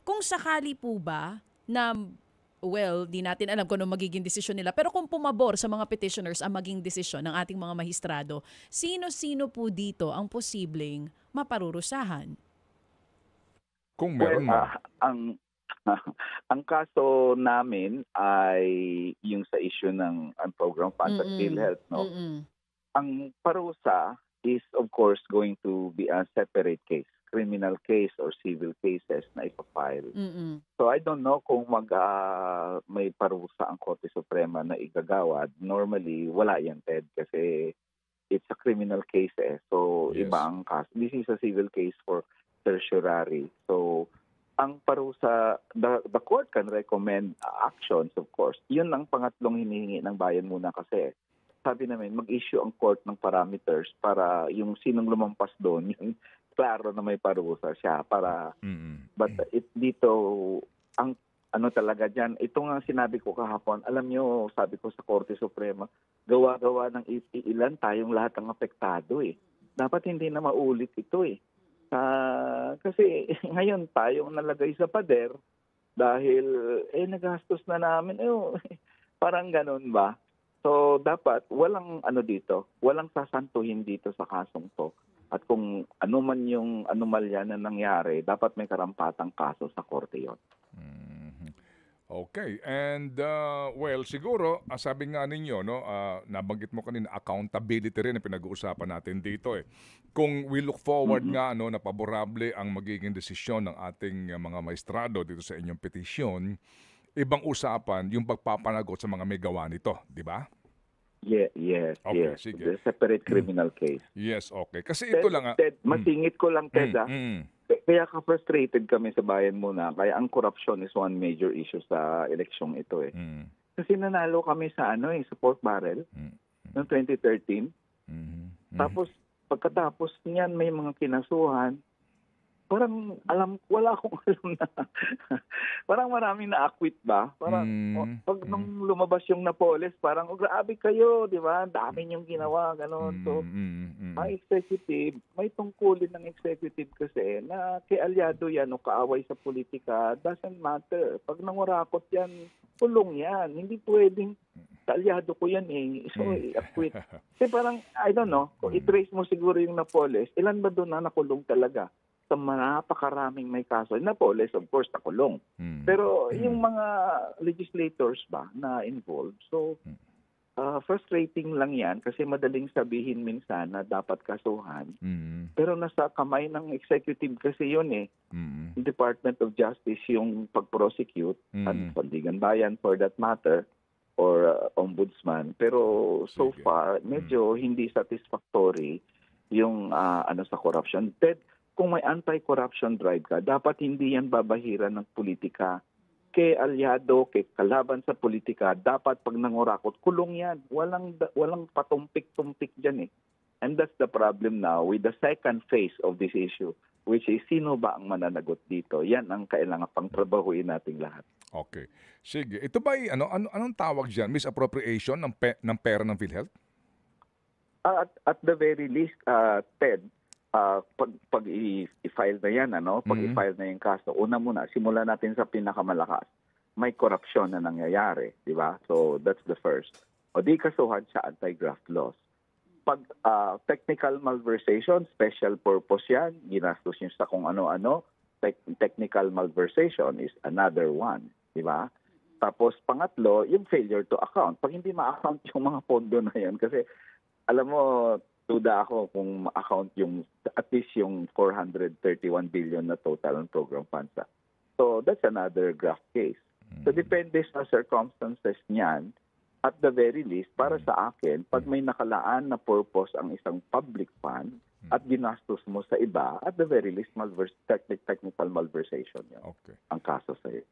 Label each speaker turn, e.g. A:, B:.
A: Kung sakali po ba na, well, di natin alam kung ano magiging desisyon nila, pero kung pumabor sa mga petitioners ang maging desisyon ng ating mga mahistrado, sino-sino po dito ang posibleng maparurusahan?
B: Kung
C: Well,
B: meron man.
C: ang ang kaso namin ay yung sa issue ng program funds at
A: Mm.
C: PhilHealth, no?
A: Mm.
C: Ang parusa is of course going to be a separate case, criminal case or civil cases na ipafile.
A: Mm.
C: So I don't know kung may parusa ang Korte Suprema na igagawad. Normally, wala yan, Ted, kasi it's a criminal case eh. So
B: Yes.
C: iba ang kaso. This is a civil case for certiorari. So ang parusa, the court can recommend actions, of course. Yun ang pangatlong hinihingi ng bayan muna kasi sabi namin, mag-issue ang court ng parameters para yung sinong lumampas doon, yung klaro na may parusa siya. But dito, ang ano talaga dyan, ito nga sinabi ko kahapon, alam nyo, sabi ko sa Korte Suprema, gawa-gawa ng ilan tayong lahat ang apektado eh. Dapat hindi na maulit ito eh. Kasi ngayon tayong nalagay sa pader dahil nagastos na namin. Parang ganun ba? So dapat walang dito, walang sasantuhin dito sa kasong to. At kung ano man yung anomalya na nangyari, dapat may karampatang kaso sa korte yon.
B: Okay. And well, siguro, sabi nga ninyo, no, nabanggit mo kanina, accountability rin ang pinag-uusapan natin dito eh. Kung we look forward nga no, na paborable ang magiging desisyon ng ating mga maestrado dito sa inyong petisyon, ibang usapan yung pagpapanagot sa mga may gawa nito, di ba?
C: Yes.
B: Okay, sige.
C: The separate criminal case.
B: Yes, okay. Kasi ito lang
C: Ted, masingit ko lang, Ted, Kaya ka-frustrated kami sa bayan muna. Kaya ang corruption is one major issue sa eleksyong ito eh. Kasi nanalo kami sa sa pork barrel noong 2013. Tapos pagkatapos niyan may mga kinasuhan. Parang wala akong alam na. Parang maraming na-acquit ba? Parang pag nung lumabas yung Napoles, parang grabe kayo, di ba? Dami niyong ginawa, gano'n. So, ang executive, may tungkulin ng executive kasi na kay alyado yan o kaaway sa politika, doesn't matter. Pag nangurakot yan, kulong yan. Hindi pwedeng kaalyado ko yan eh. So, i-acquit. Kasi parang, I don't know, kung i-trace mo siguro yung Napoles, ilan ba doon na nakulong talaga? Sa napakaraming may kaso. Napoles, of course, nakulong. Pero yung mga legislators ba na involved, so frustrating lang yan kasi madaling sabihin minsan na dapat kasuhan. Pero nasa kamay ng executive kasi yun eh. Department of Justice yung pag-prosecute at Sandigan Bayan for that matter or ombudsman. Pero so far, medyo hindi satisfactory yung sa corruption. Kung may anti-corruption drive ka, dapat hindi yan babahiran ng politika. Kay alyado, kay kalaban sa politika, dapat pag nangurakot, kulong yan. Walang patumpik-tumpik dyan eh. And that's the problem now with the second phase of this issue, which is sino ba ang mananagot dito? Yan ang kailangan pang trabahuin nating lahat.
B: Okay. Sige. Ito ba anong tawag dyan? Misappropriation ng pera ng PhilHealth?
C: At the very least, Ted, pag i-file na yan, pag i-file na yung kaso, una muna, simulan natin sa pinakamalakas. May corruption na nangyayari, di ba? So that's the first. O di kasuhan sa anti-graft laws. Pag technical malversation, special purpose yan, ginastos nyo sa kung ano-ano, technical malversation is another one, di ba? Tapos pangatlo, yung failure to account. Pag hindi ma-account yung mga pondo na yan, kasi alam mo, tuda ako kung ma-account yung at least yung 431 billion na total ng program funds. So that's another graft case. So depende sa circumstances niyan, at the very least, para sa akin, pag may nakalaan na purpose ang isang public fund at ginastos mo sa iba, at the very least, technical malversation yan.
B: Okay.
C: Ang kaso sa iyo.